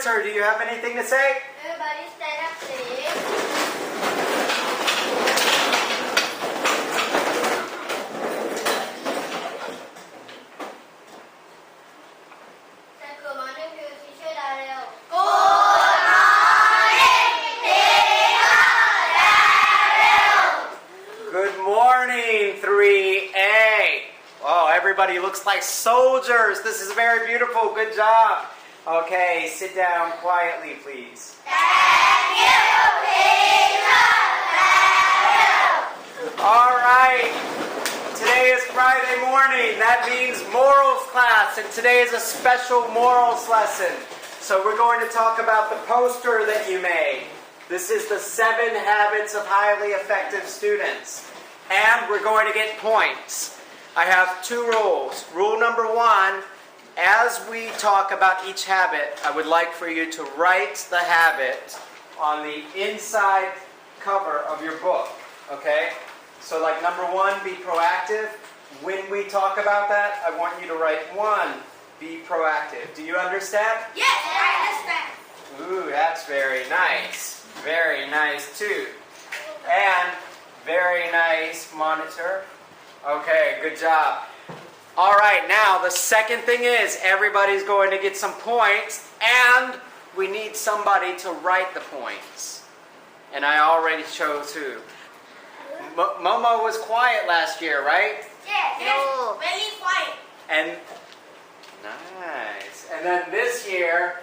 monitor, do you have anything to say? Everybody stand up, please. Good morning, 3A. Oh, everybody looks like soldiers. This is very beautiful. Good job. Okay, sit down quietly, please. Thank you, teacher. Thank you. All right. Today is Friday morning. That means morals class, and today is a special morals lesson. So we're going to talk about the poster that you made. This is the 7 habits of highly effective students. And we're going to get points. I have 2 rules. Rule number 1, as we talk about each habit, I would like for you to write the habit on the inside cover of your book. Okay? So like number 1, be proactive. When we talk about that, I want you to write 1, be proactive. Do you understand? Yes, I understand. Ooh, that's very nice. Very nice too. And very nice monitor. Okay, good job. All right, now the second thing is everybody's going to get some points, and we need somebody to write the points. And I already chose who. Momo was quiet last year, right? Yes, no. Very quiet. And nice. And then this year,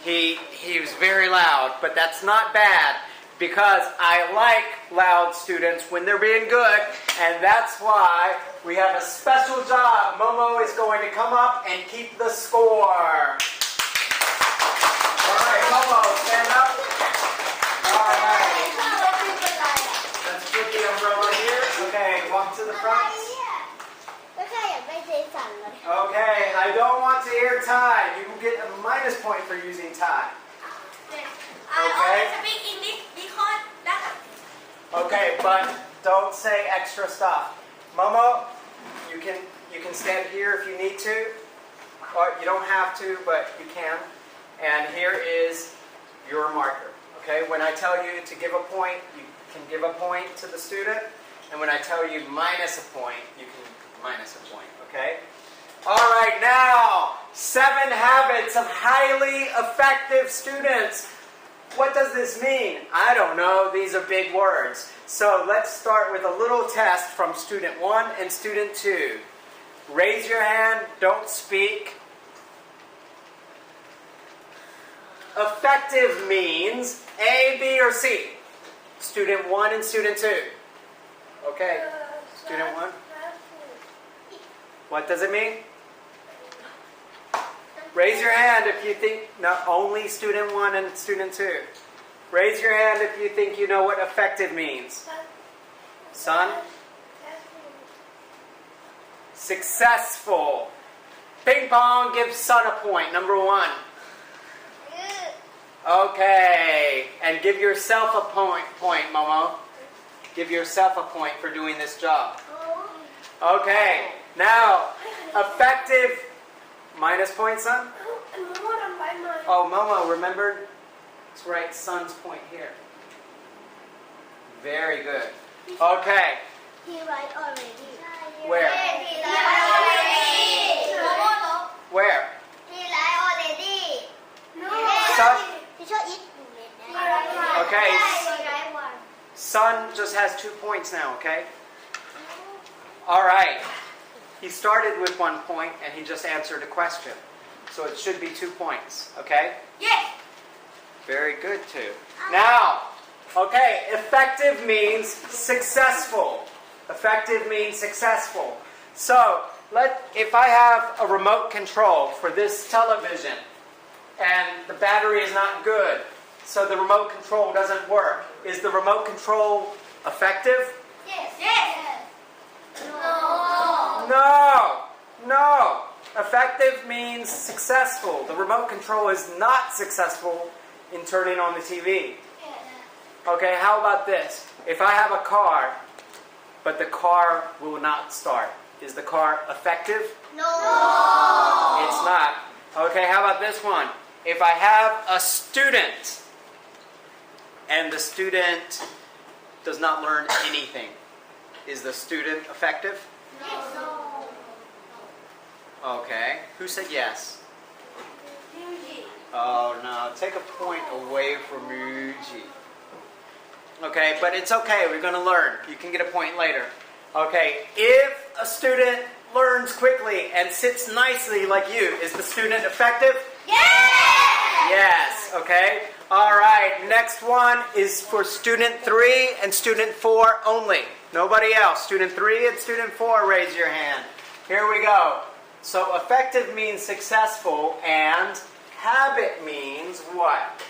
he was very loud, but that's not bad because I like loud students when they're being good, and that's why we have a special job. Momo is going to come up and keep the score. All right, Momo, stand up. All right. Let's put the umbrella here. Okay, walk to the front. Okay, I don't want to hear tie. You will get a minus point for using tie. Yes. Okay. I speak English because that's... Okay, but don't say extra stuff. Momo, you can stand here if you need to. Or you don't have to, but you can. And here is your marker. Okay, when I tell you to give a point, you can give a point to the student. And when I tell you minus a point, you can minus a point. Okay? All right, now, 7 habits of highly effective students. What does this mean? I don't know. These are big words. So let's start with a little test from student 1 and student 2. Raise your hand. Don't speak. Effective means A, B, or C. Student 1 and student 2. Okay. Student 1. What does it mean? Raise your hand if you think, no, only student 1 and student 2. Raise your hand if you think you know what effective means. Son? Successful. Ping pong gives Son a point, number 1. Okay, and give yourself a point, Momo. Give yourself a point for doing this job. Okay, now, effective. Minus point, Son? Oh, Momo, remember to write Son's point here. Very good. Okay. He write already. Where? He write already. Where? He write already. No. Son? Okay. Son just has 2 points now, okay? All right. He started with 1 point, and he just answered a question. So it should be 2 points, okay? Yes. Very good, too. Now, okay, effective means successful. Effective means successful. So, if I have a remote control for this television, and the battery is not good, so the remote control doesn't work, is the remote control effective? Yes. Yes. No. Effective means successful. The remote control is not successful in turning on the TV. Okay, how about this? If I have a car, but the car will not start, is the car effective? No. It's not. Okay, how about this one? if I have a student and the student does not learn anything, is the student effective? No. Okay. Who said yes? Oh no, take a point away from Yuji. Okay, but it's okay, we're going to learn. You can get a point later. Okay, if a student learns quickly and sits nicely like you, is the student effective? Yes! Yes, okay. All right, next one is for student 3 and student 4 only. Nobody else. Student 3 and student 4, raise your hand. Here we go. So effective means successful, and habit means what?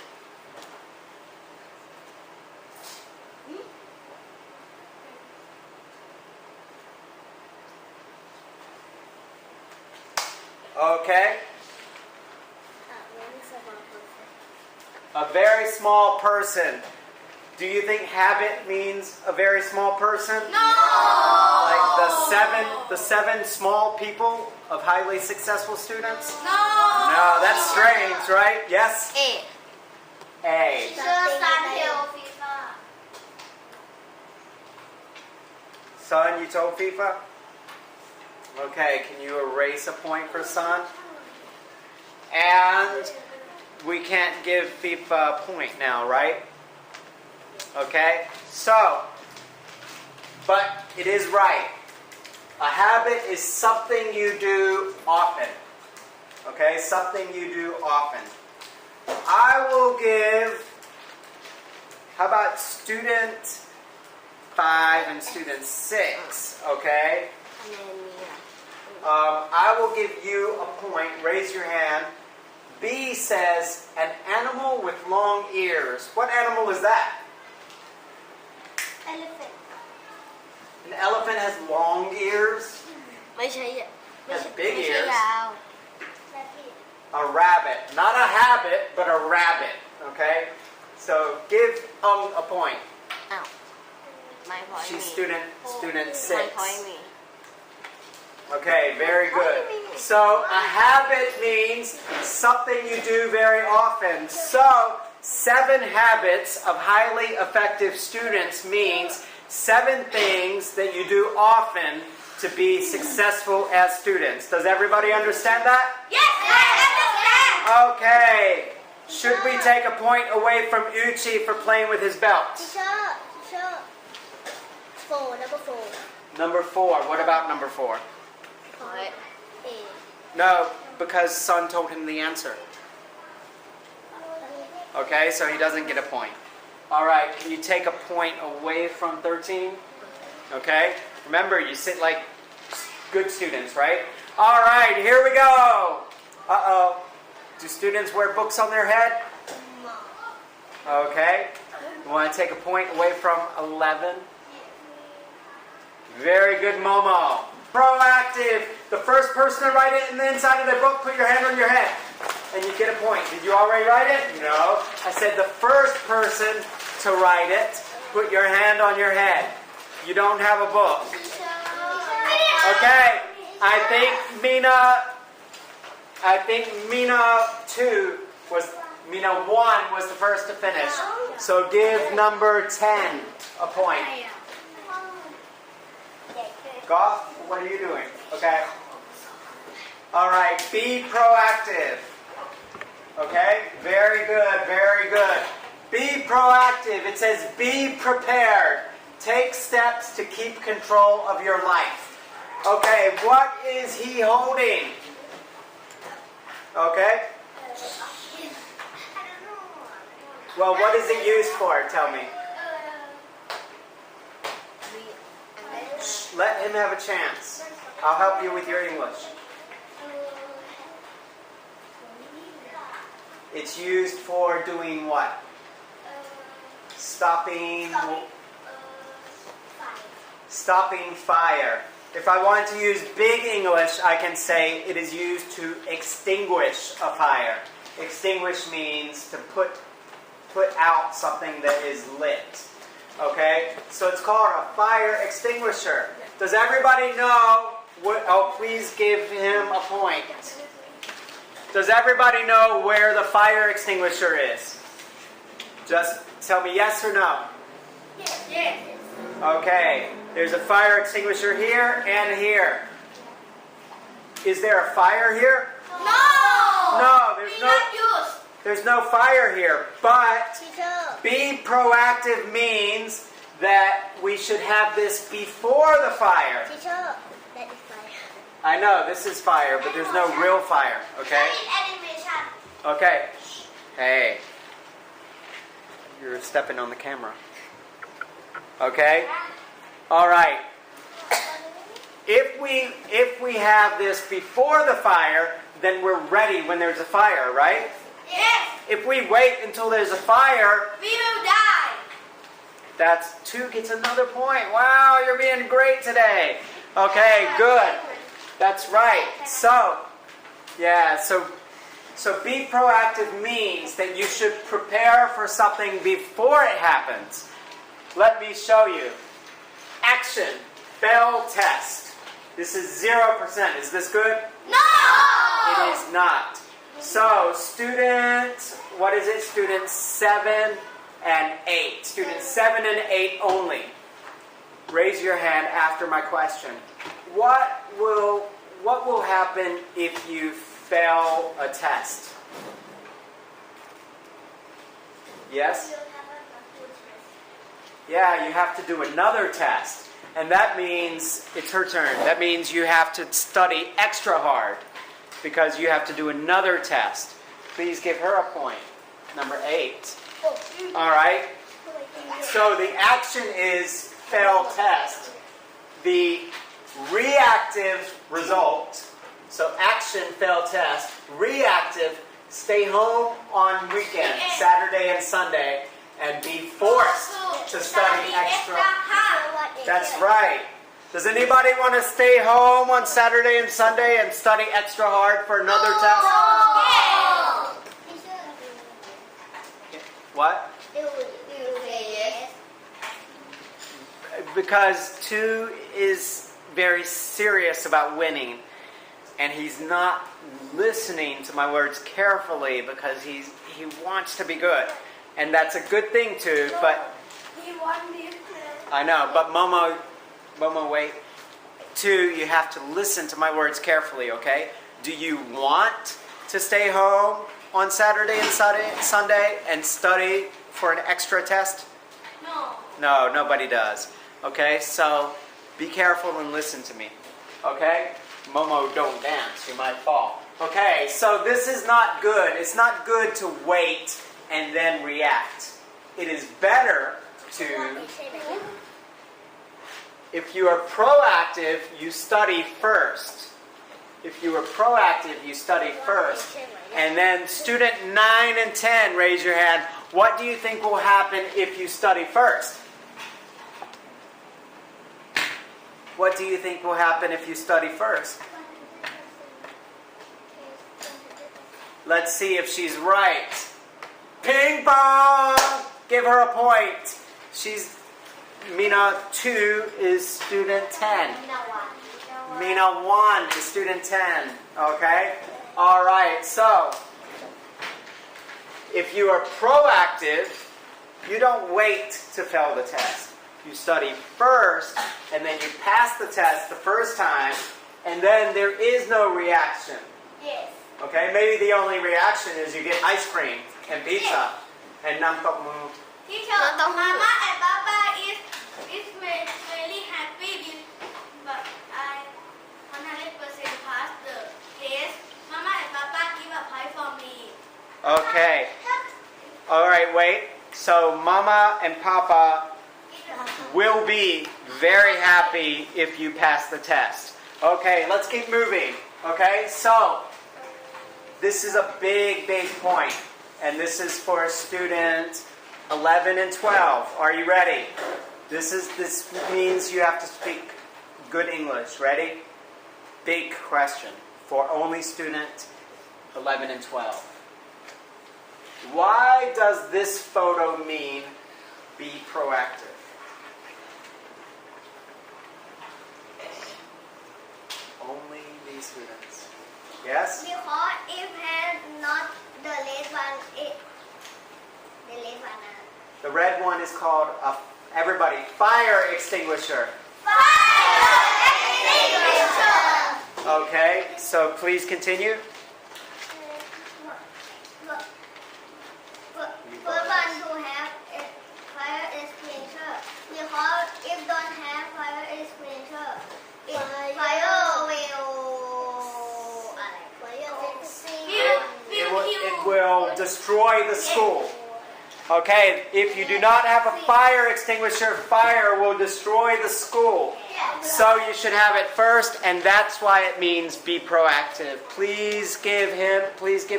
Okay. A very small person. Do you think habit means a very small person? No! Like the seven small people of highly successful students? No, that's strange, right? Yes? A. Son, you told FIFA? Okay, can you erase a point for Son? And we can't give FIFA a point now, right? Okay, so, but it is right. A habit is something you do often. Okay, something you do often. I will give, how about student 5 and student 6, okay? I will give you a point. Raise your hand. B says, an animal with long ears. What animal is that? Elephant. An elephant has long ears. Has big ears. A rabbit. Not a habit, but a rabbit. Okay? So give a point. She's student 6. Okay, very good. So a habit means something you do very often. So 7 habits of highly effective students means 7 things that you do often to be successful as students. Does everybody understand that? Yes, I understand. Okay. Should we take a point away from Uchi for playing with his belt? Teacher. 4, number 4. Number 4. What about number 4? A. No, because Son told him the answer. Okay, so he doesn't get a point. All right, can you take a point away from 13? Okay, remember you sit like good students, right? All right, here we go. Uh-oh. Do students wear books on their head? Okay. You want to take a point away from 11? Very good, Momo. Proactive. The first person to write it in the inside of their book, put your hand on your head. And you get a point. Did you already write it? No. I said the first person to write it, put your hand on your head. You don't have a book. Okay. I think Mina 1 was the first to finish. So give number 10 a point. Goff, what are you doing? Okay. All right. Be proactive. Okay. Very good. Very good. Be proactive. It says be prepared. Take steps to keep control of your life. Okay. What is he holding? Okay. Well, what is it used for? Tell me. Let him have a chance. I'll help you with your English. It's used for doing what? Stopping fire. If I want to use big English, I can say it is used to extinguish a fire. Extinguish means to put out something that is lit. Okay? So it's called a fire extinguisher. Does everybody know what? Oh, please give him a point. Does everybody know where the fire extinguisher is? Just tell me yes or no. Yes. Okay, there's a fire extinguisher here and here. Is there a fire here? No. No, There's there's no fire here. But Teacher. be proactive means that we should have this before the fire. Teacher. That is fire. I know, this is fire, but there's no real fire, okay? Animation. Okay. Hey. You're stepping on the camera. Okay? All right. If we have this before the fire, then we're ready when there's a fire, right? Yes. If we wait until there's a fire, We will die. that's 2 gets another point. Wow, you're being great today. Okay, good. That's right. So be proactive means that you should prepare for something before it happens. Let me show you. Action. Fail test. This is 0%. Is this good? No. It is not. So, students, what is it? Students 7 and 8. Students 7 and 8 only. Raise your hand after my question. What will happen if you fail a test? Yes? Yeah, you have to do another test. And that means, it's her turn, that means you have to study extra hard because you have to do another test. Please give her a point. Number 8. All right? So the action is fail test. The reactive result, so action, fail test. Reactive, stay home on weekends, Saturday and Sunday, and be forced to study extra. That's right. Does anybody want to stay home on Saturday and Sunday and study extra hard for another test? What? Because 2 is very serious about winning, and he's not listening to my words carefully because he wants to be good, and that's a good thing too. But I know, but Momo, wait. 2, you have to listen to my words carefully, okay? Do you want to stay home on Saturday and Sunday and study for an extra test? No. No, nobody does. Okay, so be careful and listen to me. Okay? Momo, don't dance. You might fall. Okay, so this is not good. It's not good to wait and then react. It is better to, if you are proactive, you study first. If you are proactive, you study first. And then student 9 and 10, raise your hand. What do you think will happen if you study first? What do you think will happen if you study first? Let's see if she's right. Ping pong! Give her a point. Mina 2 is student 10. Mina 1 is student 10. Okay? Alright, so if you are proactive, you don't wait to fail the test. You study first, and then you pass the test the first time, and then there is no reaction. Yes. Okay? Maybe the only reaction is you get ice cream and pizza and namtok mu. Teacher, Mama and Papa is very happy with, but I 100% passed the test. Mama and Papa give a pie for me. Okay. Alright, wait. So Mama and Papa will be very happy if you pass the test. Okay, let's keep moving. Okay, so this is a big point. And this is for student 11 and 12. Are you ready? This means you have to speak good English. Ready? Big question for only student 11 and 12. Why does this photo mean be proactive? Only these students. Yes? Because if have not the red one, the red one. The red one is called, everybody, fire extinguisher. Fire extinguisher. Okay, so please continue. First one to have a fire extinguisher. Because if don't have fire extinguisher, fire will destroy the school. Okay, if you do not have a fire extinguisher, fire will destroy the school. So you should have it first, and that's why it means be proactive. Please give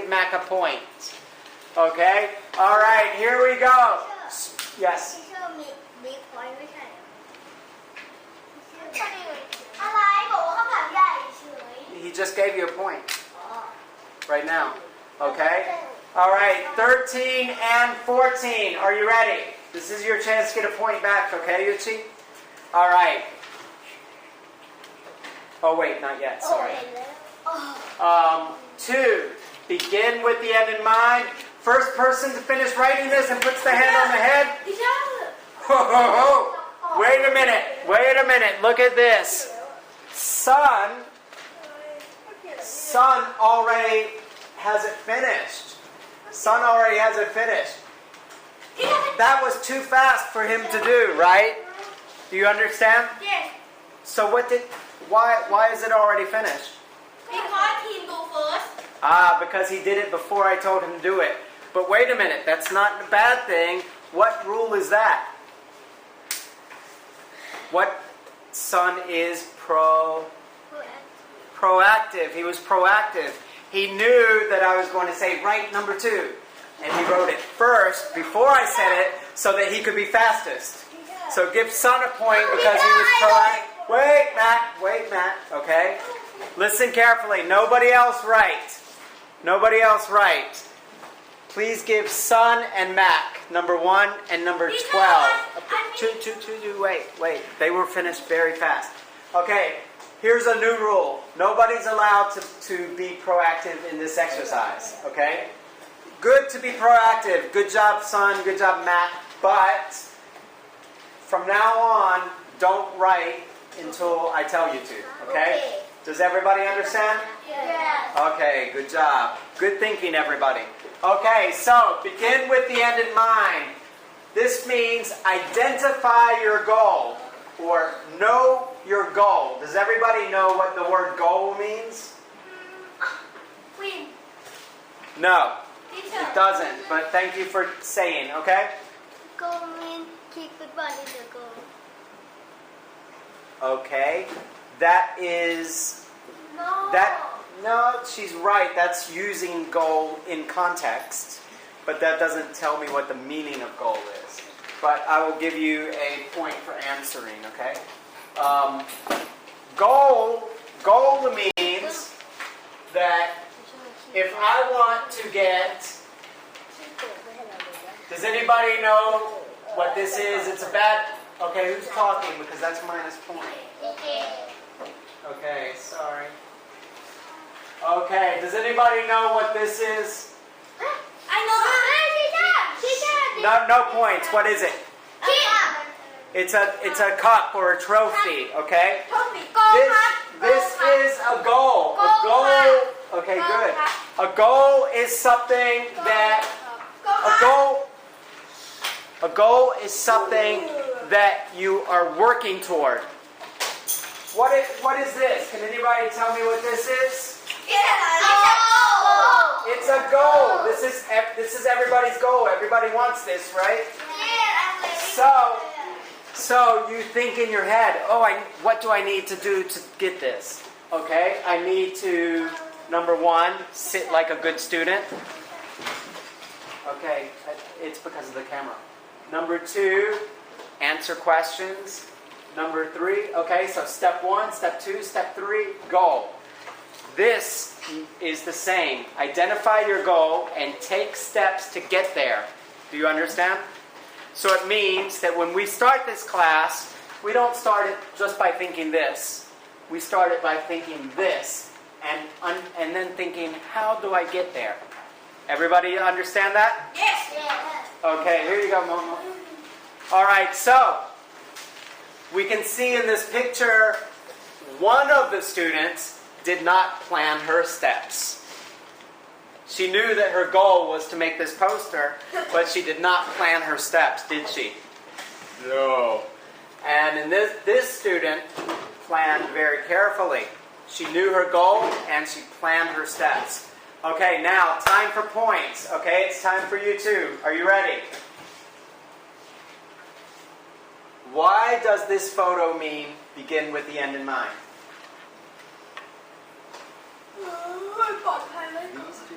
Mac a point. Okay? All right, here we go. Yes? He just gave you a point. Right now. Okay? All right, 13 and 14. Are you ready? This is your chance to get a point back, okay, Yuchi? All right. Oh, wait, not yet. Sorry. 2. Begin with the end in mind. First person to finish writing this and puts the hand on the head. Wait a minute. Wait a minute. Look at this. Son already has it finished. Son already has it finished. That was too fast for him to do, right? Do you understand? Yes. So why is it already finished? Because he do first. Because he did it before I told him to do it. But wait a minute, that's not a bad thing. What rule is that? What son is proactive? He was proactive. He knew that I was going to say write number 2. And he wrote it first before I said it so that he could be fastest. So give son a point because he was proactive. Wait, Matt. Okay? Listen carefully. Nobody else write. Nobody else write. Please give son and Mac number 1 and number 12. Wait. They were finished very fast. Okay. Here's a new rule. Nobody's allowed to be proactive in this exercise, okay? Good to be proactive. Good job, son. Good job, Matt. But from now on, don't write until I tell you to, okay? Does everybody understand? Yes. Okay, good job. Good thinking, everybody. Okay, so begin with the end in mind. This means identify your goal or know your goal. Does everybody know what the word goal means? Win. No, it doesn't, but thank you for saying, okay? Goal means kick football is the goal. Okay, that is... No, she's right. That's using goal in context, but that doesn't tell me what the meaning of goal is. But I will give you a point for answering, okay? Goal means that if I want to get... Does anybody know what this is? It's a bad... Okay, who's talking? Because that's minus point. Okay, sorry. Okay, does anybody know what this is? I know. No points. What is it? It's a cup or a trophy. Okay. This is a goal. A goal. Okay, good. A goal is something that a goal is something that you are working toward. What is this? Can anybody tell me what this is? It's a goal. This is everybody's goal. Everybody wants this, right? So you think in your head, what do I need to do to get this? Okay, I need to, number 1, sit like a good student. Okay, it's because of the camera. Number 2, answer questions. Number 3, okay, so step 1, step 2, step 3, goal. This is the same. Identify your goal and take steps to get there. Do you understand? So it means that when we start this class, we don't start it just by thinking this. We start it by thinking this. and then thinking, how do I get there? Everybody understand that? Yes. Yes. Okay, here you go, Momo. All right, so we can see in this picture, one of the students did not plan her steps. She knew that her goal was to make this poster, but she did not plan her steps, did she? No. And in this student planned very carefully. She knew her goal and she planned her steps. Okay, now time for points. Okay, it's time for you too. Are you ready? Why does this photo mean begin with the end in mind? These two.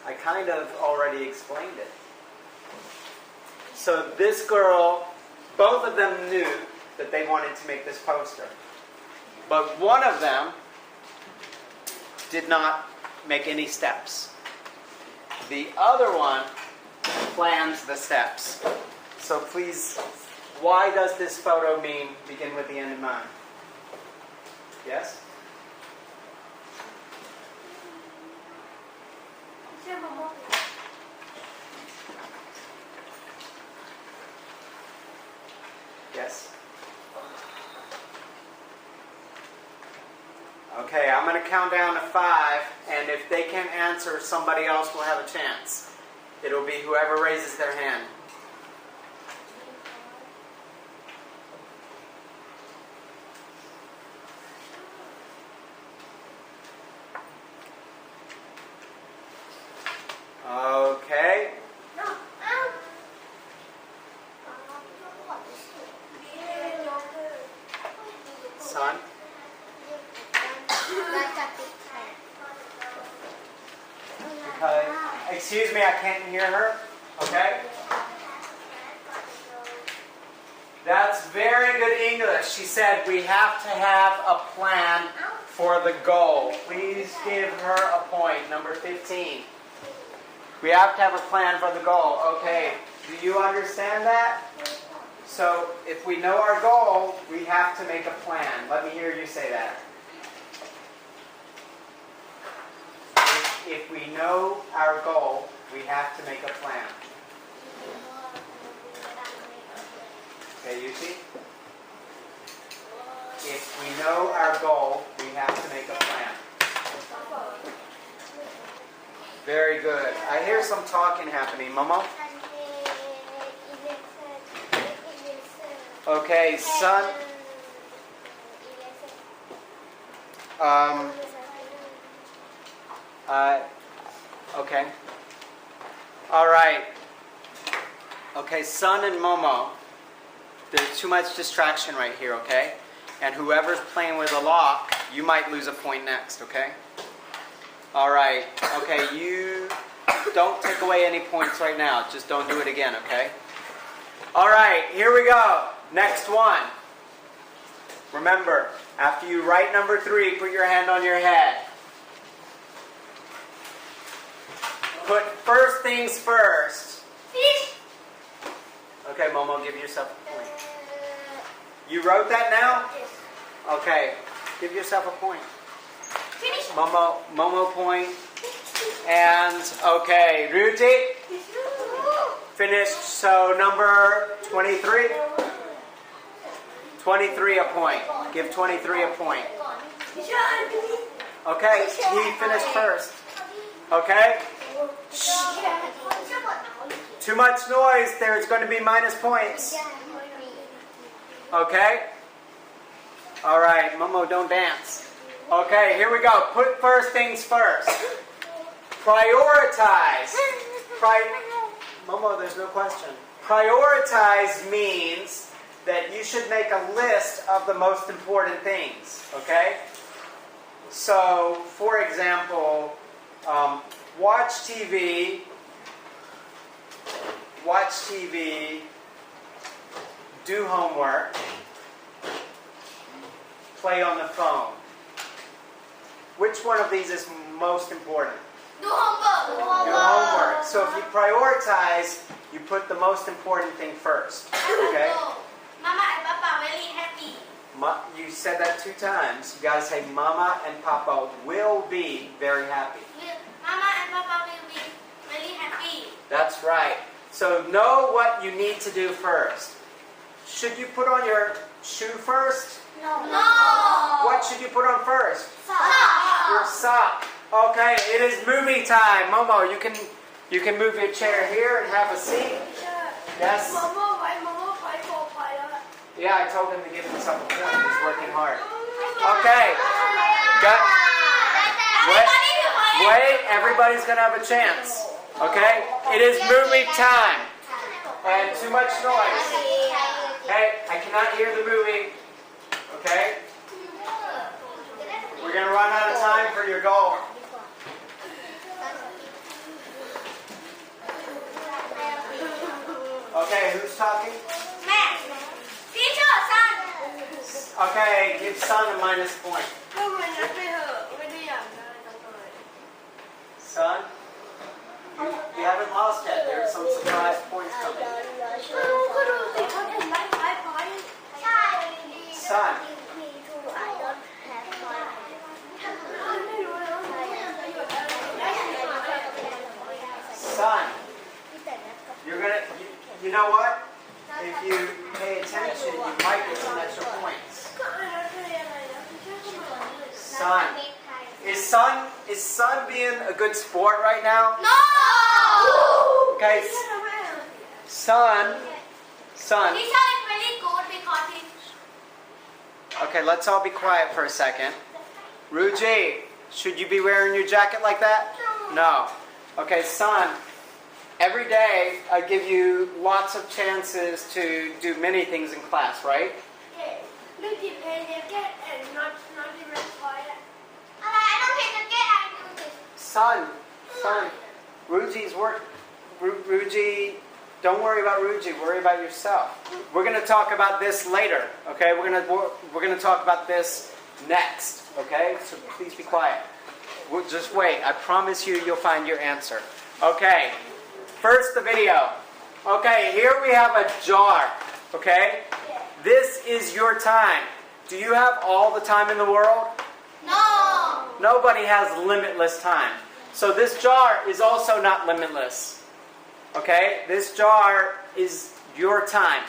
I kind of already explained it. So this girl, both of them knew that they wanted to make this poster. But one of them did not make any steps. The other one plans the steps. So please, why does this photo mean begin with the end in mind? Yes? Yes? Okay, I'm going to count down to 5, and if they can't answer, somebody else will have a chance. It'll be whoever raises their hand. Okay. Son? Excuse me, I can't hear her. Okay? That's very good English. She said we have to have a plan for the goal. Please give her a point, number 15. We have to have a plan for the goal. Okay, do you understand that? So if we know our goal, we have to make a plan. Let me hear you say that. If we know our goal, we have to make a plan. Okay, Yuchi? If we know our goal, we have to make a plan. Very good. I hear some talking happening. Momo? Okay, son. Okay. All right. Okay, Son and Momo. There's too much distraction right here, okay? And whoever's playing with a lock, you might lose a point next, okay? All right. Okay, you don't take away any points right now. Just don't do it again, okay? All right, here we go. Next one. Remember, after you write number 3, put your hand on your head. Put first things first. Okay, Momo, give yourself a point. You wrote that now? Yes. Okay, give yourself a point. Finish. Momo point. And, okay, Ruti, finished. So number 23? 23 a point. Give 23 a point. Okay, he finished first. Okay? Too much noise, there's going to be minus points. Okay? Alright, Momo, don't dance. Okay, here we go. Put first things first. Prioritize. Momo, there's no question. Prioritize means that you should make a list of the most important things. Okay? So, for example, watch TV, do homework, play on the phone. Which one of these is most important? Do homework. Do homework. So if you prioritize you put the most important thing first. Okay? Mama and Papa very happy. You said that 2 times. You gotta say Mama and Papa will be very happy. Mama and Papa will be very happy. That's right. So know what you need to do first. Should you put on your shoe first? No. What should you put on first? Sock. Your sock. Okay, it is movie time. Momo, you can move your chair here and have a seat. Yes? Yeah, I told him to give himself a point. He's working hard. Okay. Wait, everybody's going to have a chance. Okay? It is movie time. And too much noise. Hey, I cannot hear the movie. Okay? We're going to run out of time for your goal. Okay, who's talking? Teacher, son. Okay, give son a minus point. Son, you haven't lost yet. There are some surprise points coming. Son. Son, you're gonna, you know what? If you pay attention, you might get some extra points. Son, is son being a good sport right now? No. Okay, son. Teacher is very good because he. Okay, let's all be quiet for a second. Ruji, should you be wearing your jacket like that? No. Okay, son, every day I give you lots of chances to do many things in class, right? Yes. I don't take the gate, I do this. Son, Ruji's work. Ruji, don't worry about Ruji. Worry about yourself. We're going to talk about this later. Okay, we're going to talk about this next. Okay, so please be quiet. We'll just wait. I promise you'll find your answer. Okay, first the video. Okay, here we have a jar. Okay, this is your time. Do you have all the time in the world? No. Nobody has limitless time. So this jar is also not limitless. Okay? This jar is your time.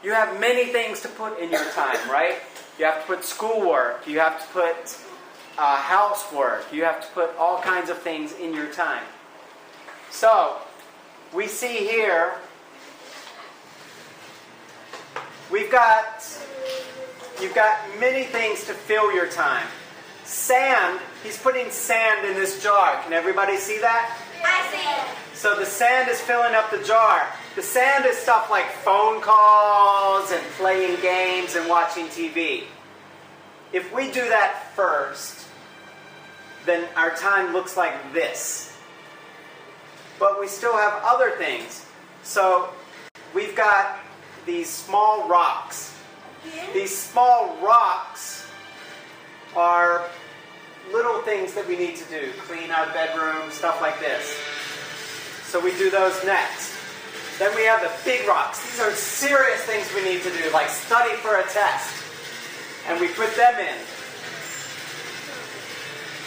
You have many things to put in your time, right? You have to put schoolwork. You have to put housework. You have to put all kinds of things in your time. So, we see here, you've got many things to fill your time. Sand, he's putting sand in this jar. Can everybody see that? I see. So the sand is filling up the jar. The sand is stuff like phone calls and playing games and watching TV. If we do that first, then our time looks like this. But we still have other things. So we've got these small rocks. These small rocks are little things that we need to do. Clean our bedroom, stuff like this. So we do those next. Then we have the big rocks. These are serious things we need to do, like study for a test. And we put them in.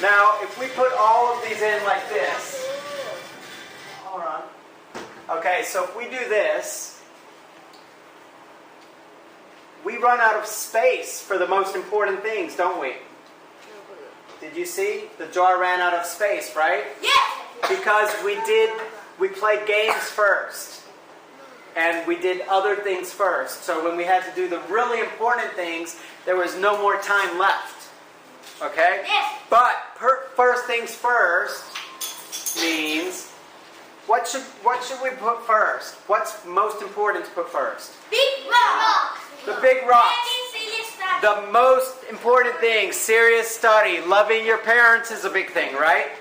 Now, if we put all of these in like this, hold on. Okay, so if we do this, we run out of space for the most important things, don't we? Did you see? The jar ran out of space, right? Yes. Because we played games first. And we did other things first. So when we had to do the really important things, there was no more time left. Okay? Yes. But first things first means, what should we put first? What's most important to put first? Big rocks. The big rocks. Study. The most important thing, serious study. Loving your parents is a big thing, right?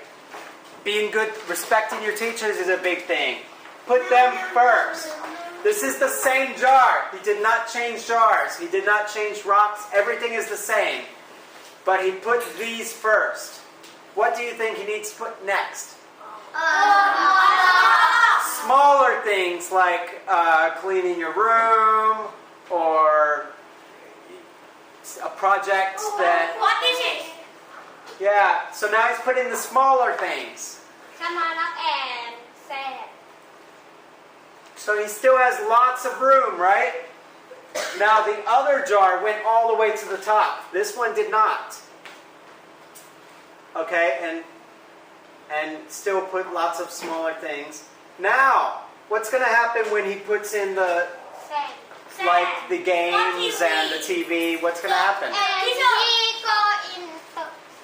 Being good, respecting your teachers is a big thing. Put them first. This is the same jar. He did not change jars. He did not change rocks. Everything is the same. But he put these first. What do you think he needs to put next? Smaller things. things like cleaning your room or a project that... What is it? Yeah, so now he's putting the smaller things. and sand. So he still has lots of room, right? Now the other jar went all the way to the top. This one did not. Okay, and still put lots of smaller things. Now, what's going to happen when he puts in the, Sand. like the games and the TV? What's going to happen? And he go in.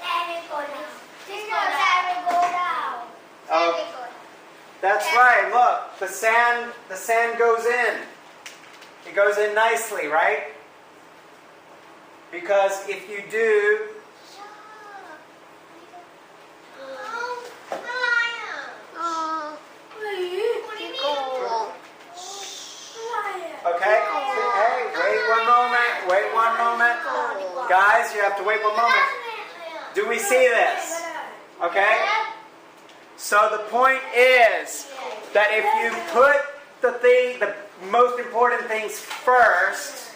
Sand will go down. Sand will go down. Oh, Sand will go down. that's right. Look, the sand goes in. It goes in nicely, right? Because if you do, okay? Hey, wait one moment. Guys, you have to wait one moment. Do we see this? Okay? So the point is that if you put the most important things first,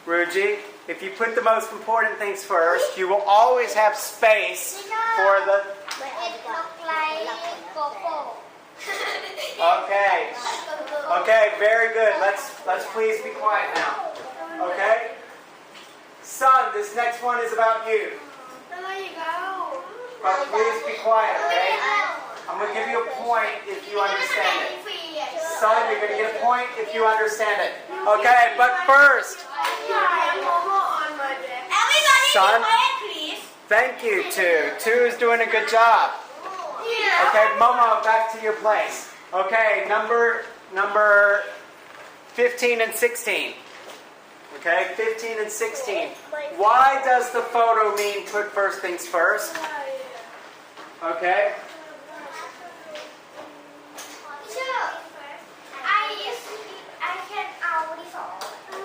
Ruji, if you put the most important things first, you will always have space for the... Okay. Okay, very good. Let's please be quiet now. Okay? Son, this next one is about you. But please be quiet, okay? I'm going to give you a point if you understand it. Son, you're going to get a point if you understand it. Okay, but first, son, thank you, 2. 2 is doing a good job. Okay, Momo, back to your place. Okay, number 15 and 16. Okay, 15 and 16. Why does the photo mean put first things first? Okay.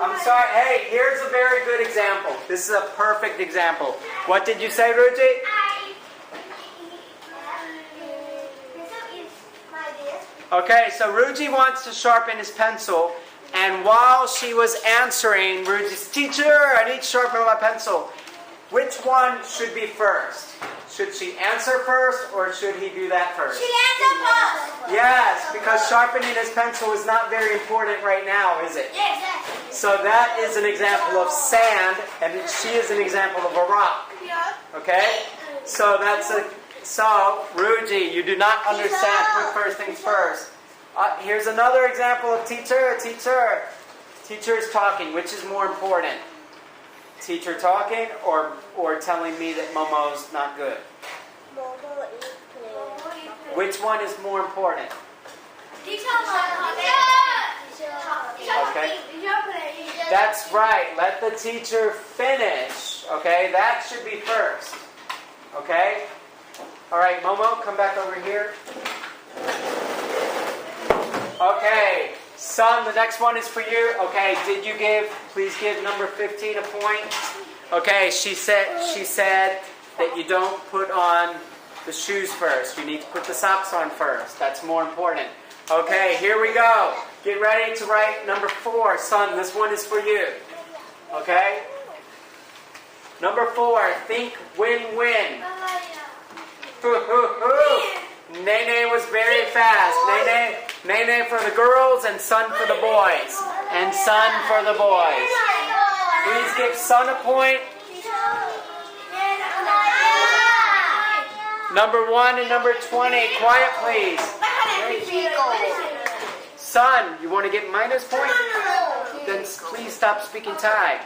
I'm sorry. Hey, here's a very good example. This is a perfect example. What did you say, Ruji? Okay, so Ruji wants to sharpen his pencil, and while she was answering, Ruji's teacher, I need to sharpen my pencil. Which one should be first? Should she answer first, or should he do that first? She answered first. Yes, because sharpening his pencil is not very important right now, is it? Yes. So that is an example of sand, and she is an example of a rock. Okay? So Ruji, you do not understand put first things first. Here's another example of teacher. Teacher is talking. Which is more important? Teacher talking or telling me that Momo's not good? Which one is more important? Okay. That's right. Let the teacher finish. Okay, that should be first. Okay? All right, Momo, come back over here. Okay, son, the next one is for you. Okay, please give number 15 a point. Okay, she said that you don't put on the shoes first. You need to put the socks on first. That's more important. Okay, here we go. Get ready to write number 4. Son, this one is for you. Okay? Number 4, think win-win. Nene was very fast. Nene for the girls and Son for the boys. And Son for the boys. Please give Son a point. Number 1 and number 20. Quiet, please. Son, you want to get minus point? Then please stop speaking Thai.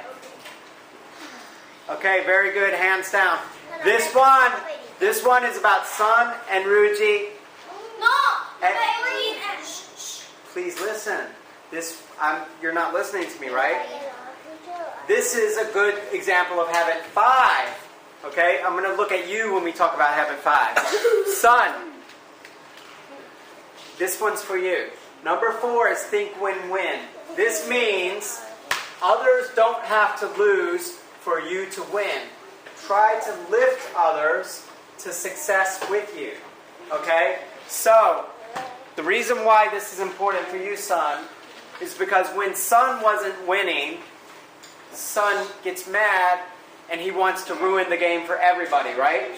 Okay, very good. Hands down. This one is about Son and Ruji. Please listen. You're not listening to me, right? This is a good example of habit 5. Okay, I'm going to look at you when we talk about habit 5. Son, this one's for you. Number 4 is think win-win. This means others don't have to lose for you to win. Try to lift others to success with you. Okay? So, The reason why this is important for you, son, is because when son wasn't winning, son gets mad and he wants to ruin the game for everybody, right?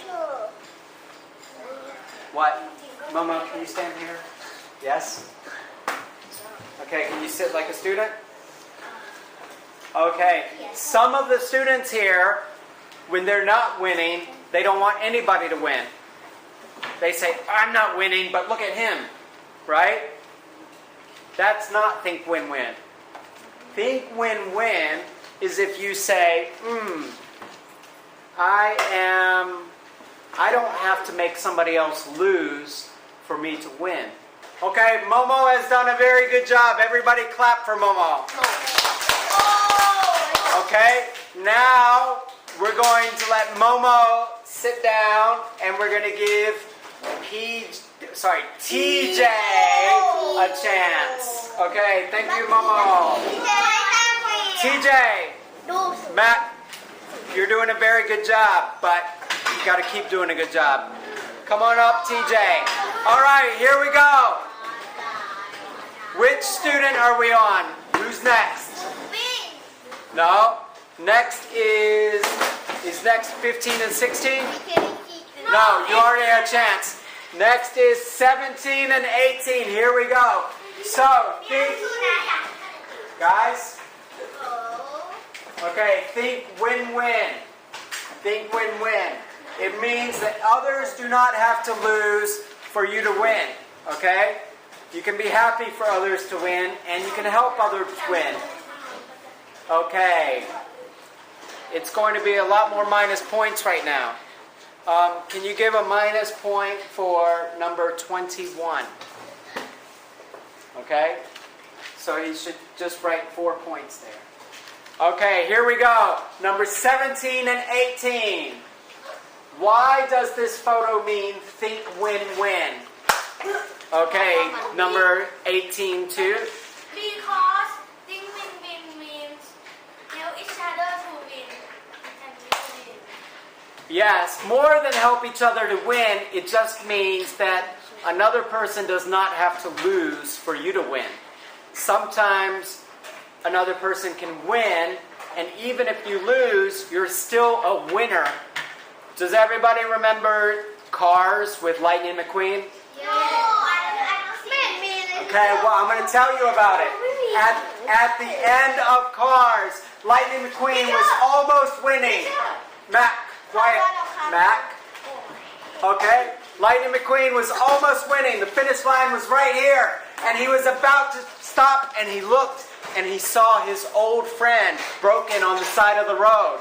What? Mama, can you stand here? Yes? Okay, can you sit like a student? Okay, some of the students here, when they're not winning, they don't want anybody to win. They say, I'm not winning, but look at him, right? That's not think win-win. Think win-win is if you say, I don't have to make somebody else lose for me to win. Okay, Momo has done a very good job. Everybody clap for Momo. Okay, now we're going to let Momo sit down and we're going to give TJ a chance. Okay, thank you, Momo. TJ, Matt, you're doing a very good job, but you got to keep doing a good job. Come on up, TJ. All right, here we go. Which student are we on? Who's next? No. Next is next 15 and 16? No, you already had a chance. Next is 17 and 18. Here we go. So, think, guys. Okay, think win-win. Think win-win. It means that others do not have to lose for you to win. Okay? You can be happy for others to win, and you can help others win. Okay. It's going to be a lot more minus points right now. Can you give a minus point for number 21? Okay? So you should just write 4 points there. Okay, here we go. Number 17 and 18. Why does this photo mean think win-win? Okay, number 18 too. Because think win-win means help each other to win. Yes, more than help each other to win, it just means that another person does not have to lose for you to win. Sometimes another person can win, and even if you lose, you're still a winner. Does everybody remember Cars with Lightning McQueen? No, I don't see it. Okay, well, I'm going to tell you about it. At the end of Cars, Lightning McQueen was almost winning. Mac, quiet. Mac. Okay, Lightning McQueen was almost winning. The finish line was right here. And he was about to stop, and he looked, and he saw his old friend broken on the side of the road.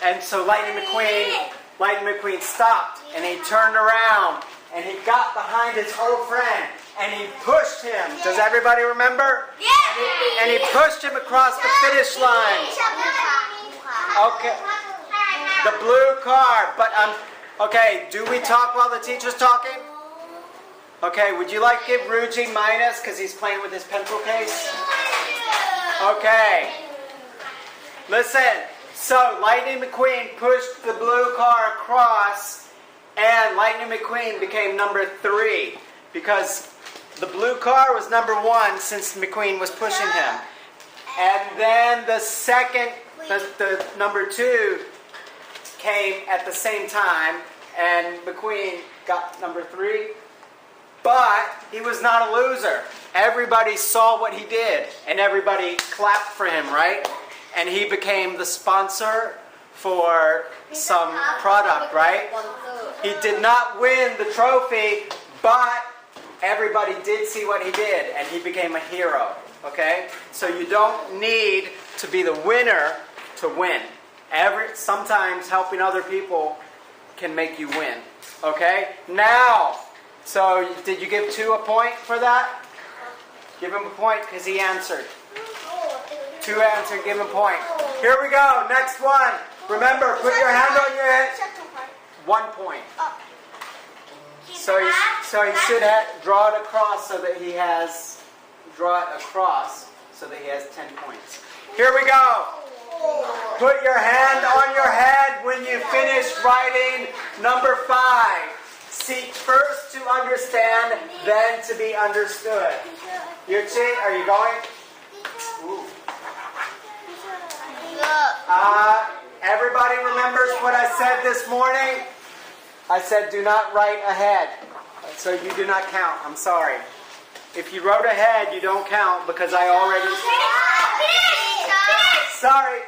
And so Lightning McQueen stopped, and he turned around, and he got behind his old friend, and he pushed him. Does everybody remember? Yeah. And he pushed him across the finish line. Okay. The blue car. But okay, do we talk while the teacher's talking? Okay, would you like to give Ruji minus because he's playing with his pencil case? Okay. Listen. So, Lightning McQueen pushed the blue car across, and Lightning McQueen became number 3 because the blue car was number 1 since McQueen was pushing him. And then the second, the number 2 came at the same time, and McQueen got number 3. But he was not a loser. Everybody saw what he did, and everybody clapped for him, right? And he became the sponsor for some product, right? He did not win the trophy, but everybody did see what he did, and he became a hero, okay? So you don't need to be the winner to win. Sometimes helping other people can make you win, okay? Now, so did you give 2 a point for that? Give him a point because he answered. 2 answered, give him a point. Here we go, next one. Remember, put your hand on your head. 1 point. So he should draw it across so that he has, draw it across so that he has 10 points. Here we go. Put your hand on your head when you finish writing number 5. Seek first to understand, then to be understood. Yuchi, are you going? Ooh. Everybody remembers what I said this morning? I said do not write ahead. So you do not count. I'm sorry. If you wrote ahead, you don't count because I already... Sorry.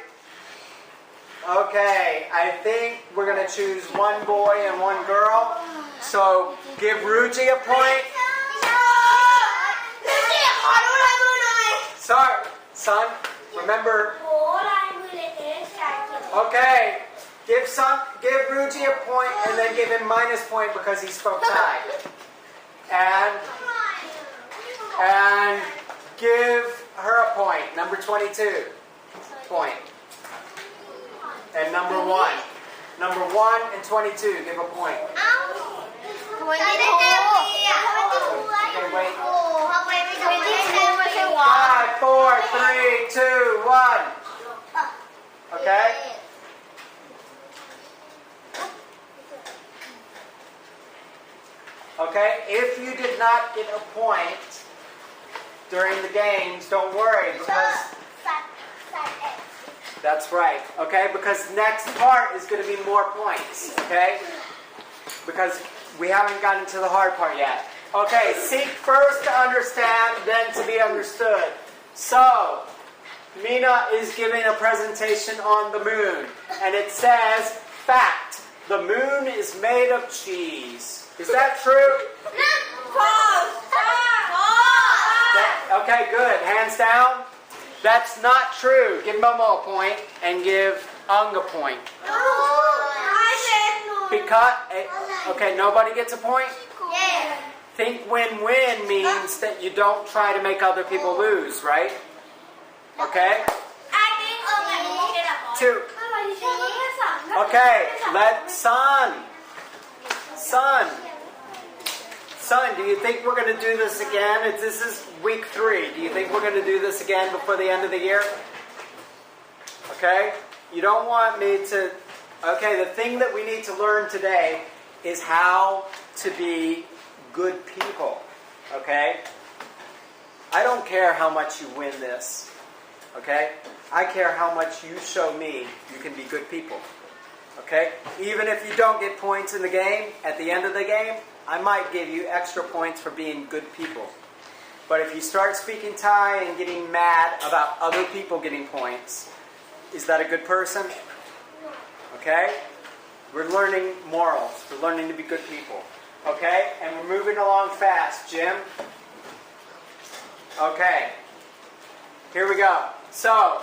Okay, I think we're going to choose one boy and one girl. So give Ruji a point. Sorry, son. Remember... Okay, give Ruji a point and then give him minus point because he spoke Thai. And give her a point, number 22 point. And number 1. Number 1 and 22, give a point. Okay, wait. 5, 4, 3, 2, 1. Okay? Okay, if you did not get a point during the games, don't worry because... That's right, okay? Because next part is going to be more points, okay? Because we haven't gotten to the hard part yet. Okay, seek first to understand, then to be understood. So, Mina is giving a presentation on the moon. And it says, fact, the moon is made of cheese. Is that true? Okay, good. Hands down. That's not true. Give Momo a point and give Ang a point. Because, okay, nobody gets a point? Yeah. Think win-win means that you don't try to make other people lose, right? Okay? Two. Okay, let Son, do you think we're going to do this again? This is week 3. Do you think we're going to do this again before the end of the year? Okay? You don't want me to... Okay, the thing that we need to learn today is how to be good people. Okay? I don't care how much you win this. Okay? I care how much you show me you can be good people. Okay? Even if you don't get points in the game, at the end of the game, I might give you extra points for being good people. But if you start speaking Thai and getting mad about other people getting points, is that a good person? Okay? We're learning morals. We're learning to be good people. Okay? And we're moving along fast. Jim? Okay. Here we go. So,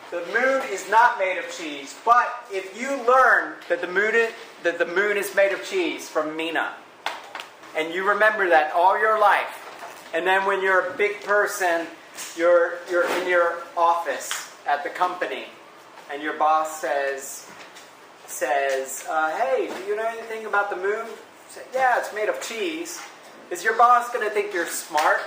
the moon is not made of cheese. But if you learn that the moon is made of cheese from Mina, and you remember that all your life, and then when you're a big person, you're in your office at the company, and your boss says, hey, do you know anything about the moon? You say, yeah, it's made of cheese. Is your boss going to think you're smart?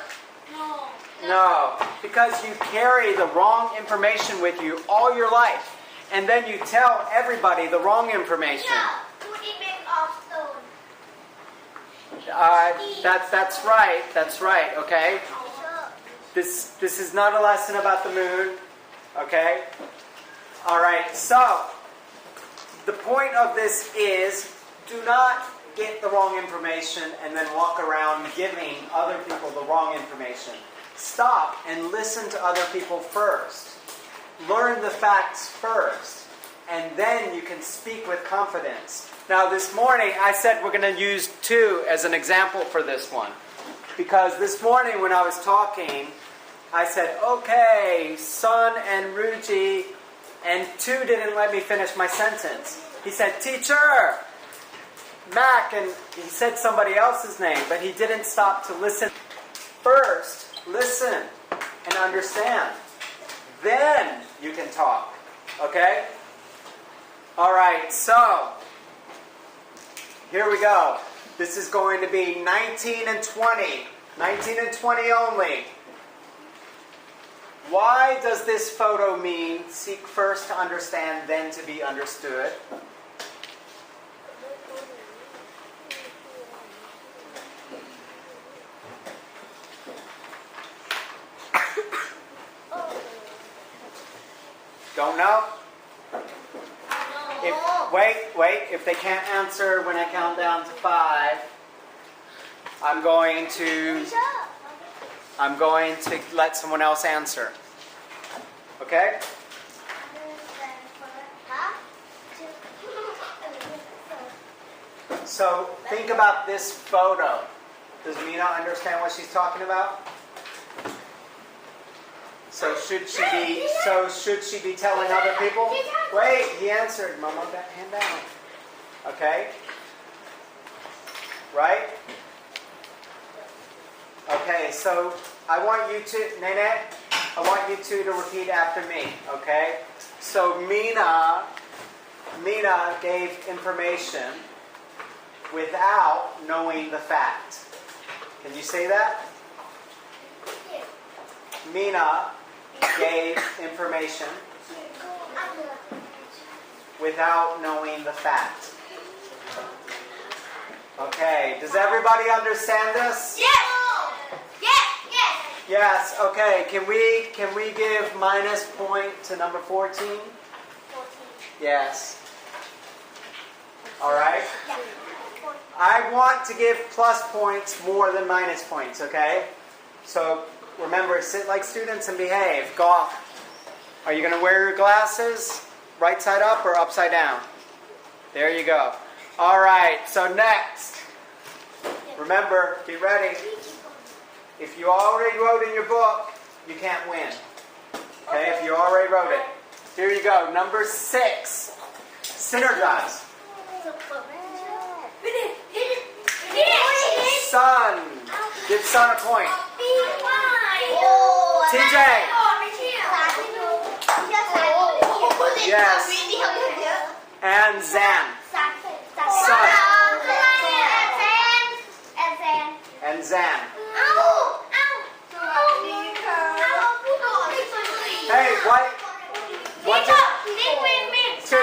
No. No, because you carry the wrong information with you all your life, and then you tell everybody the wrong information. That's right. That's right. Okay. This is not a lesson about the moon. Okay. All right. So the point of this is do not get the wrong information and then walk around giving other people the wrong information. Stop and listen to other people first. Learn the facts first, and then you can speak with confidence. Now this morning I said we're going to use 2 as an example for this one. Because this morning when I was talking, I said, okay, Son and Ruji, and 2 didn't let me finish my sentence. He said, teacher, Mac, and he said somebody else's name, but he didn't stop to listen. First, listen and understand. Then you can talk. Okay? All right, so here we go. This is going to be 19 and 20. 19 and 20 only. Why does this photo mean seek first to understand, then to be understood? Don't know? No. Wait. If they can't answer when I count down to 5, I'm going to let someone else answer. Okay? So think about this photo. Does Mina understand what she's talking about? So should she be telling other people? Wait, he answered. Mama, hand down. Okay? Right? Okay, so I want you to, Nene, I want you two to repeat after me, okay? So Mina gave information without knowing the fact. Can you say that? Mina gave information without knowing the fact. Okay, does everybody understand this? Yes. Yes, okay. Can we give minus point to number 14? 14. Yes. All right. I want to give plus points more than minus points, okay? So remember, sit like students and behave. Golf. Are you going to wear your glasses right side up or upside down? There you go. All right, so next. Remember, be ready. If you already wrote in your book, you can't win. Okay, if you already wrote it. Here you go, number 6. Synergize. Sun. Give Sun a point. TJ. Yes. And Zan. Sun. And Zan. Hey, what did... 2.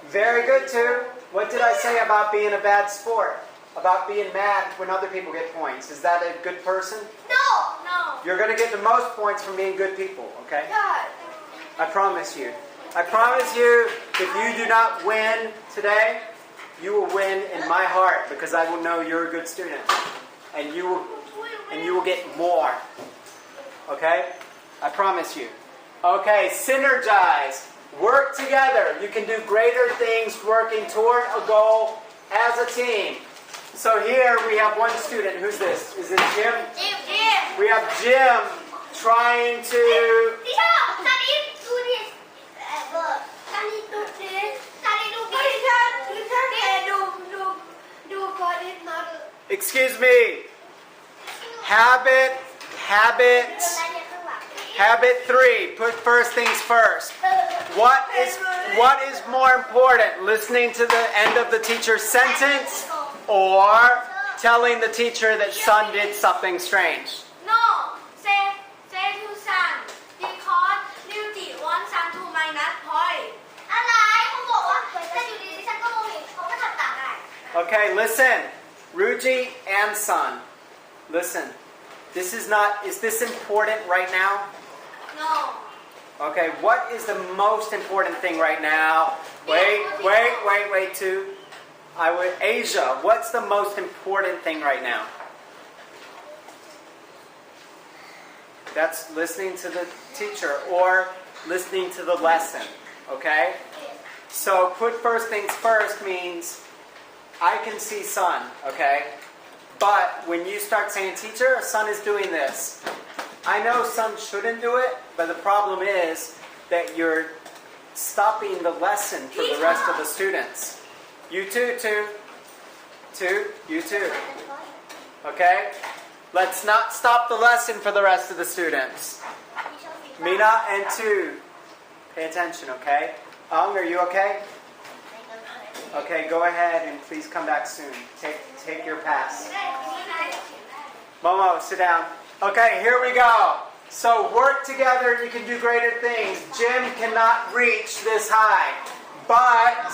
Very good, 2. What did I say about being a bad sport? About being mad when other people get points. Is that a good person? No. You're going to get the most points from being good people, okay? I promise you. I promise you, if you do not win today, you will win in my heart because I will know you're a good student. And you will get more. Okay? I promise you. Okay, synergize. Work together. You can do greater things working toward a goal as a team. So here we have one student. Who's this? Is it Jim? Jim. We have Jim trying to... Excuse me. Habit 3. Put first things first. What is more important? Listening to the end of the teacher's sentence or telling the teacher that Sun did something strange? No. Say to Sun because Ryuji wants Sun to minus point. Okay, listen. Ryuji and Sun. Listen. Is this important right now? No. Okay, what is the most important thing right now? Wait, 2. Asia, what's the most important thing right now? That's listening to the teacher or listening to the lesson, okay? So put first things first means I can see Sun, okay? But when you start saying, teacher, Sun is doing this. I know Sun shouldn't do it, but the problem is that you're stopping the lesson for the rest of the students. You too, 2, you too. Okay? Let's not stop the lesson for the rest of the students. Mina and 2, pay attention, okay? Are you okay? Okay, go ahead and please come back soon. Take your pass. Momo, sit down. Okay, here we go. So work together, you can do greater things. Jim cannot reach this high. But,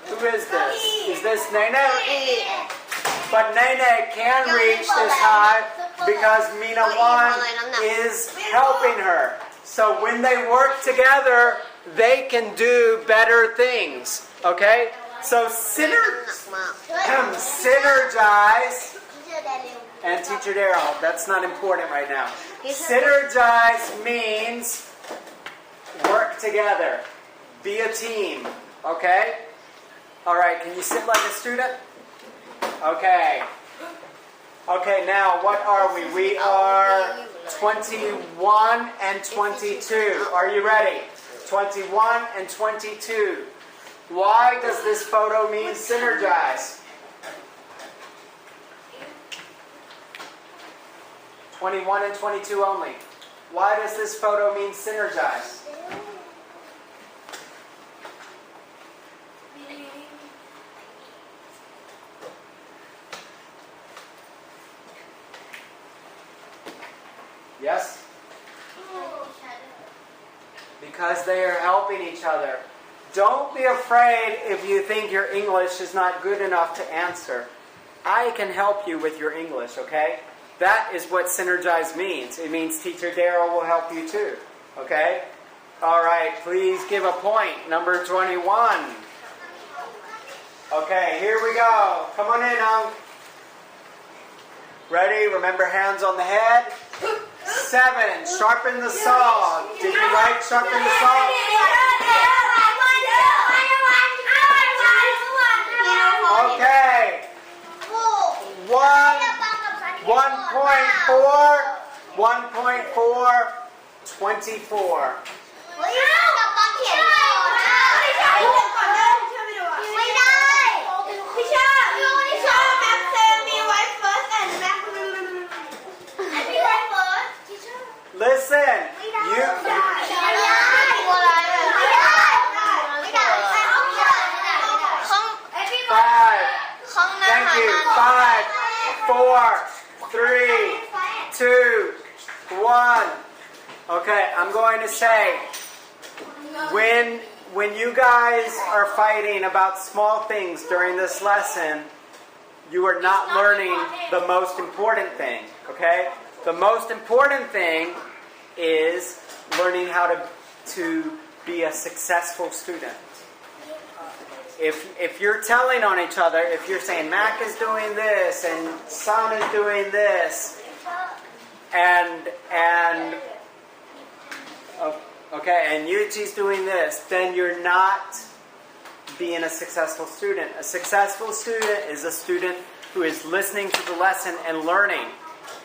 who is this? Is this Nene? But Nene can reach this high because Mina 1 is helping her. So when they work together, they can do better things. Okay? So synergize. And Teacher Daryl, that's not important right now. Synergize means work together. Be a team. Okay? Alright, can you sit like a student? Okay. Okay, now what are we? We are 21 and 22. Are you ready? 21 and 22. Why does this photo mean synergize? 21 and 22 only. Why does this photo mean synergize? Yes? Because they are helping each other. Don't be afraid if you think your English is not good enough to answer. I can help you with your English, okay? That is what synergize means. It means Teacher Daryl will help you too. Okay? Alright, please give a point. Number 21. Okay, here we go. Come on in, Ready? Remember, hands on the head. 7. Sharpen the saw. Did you write sharpen the saw? Okay. 1.4, 24. Listen, you... 5. Thank you. 5, 4, 3, 2, 1. Okay, I'm going to say, when you guys are fighting about small things during this lesson, you are not learning the most important thing, okay? The most important thing is learning how to be a successful student. If you're telling on each other, if you're saying Mac is doing this and Son is doing this, and Yuji's doing this, then you're not being a successful student. A successful student is a student who is listening to the lesson and learning.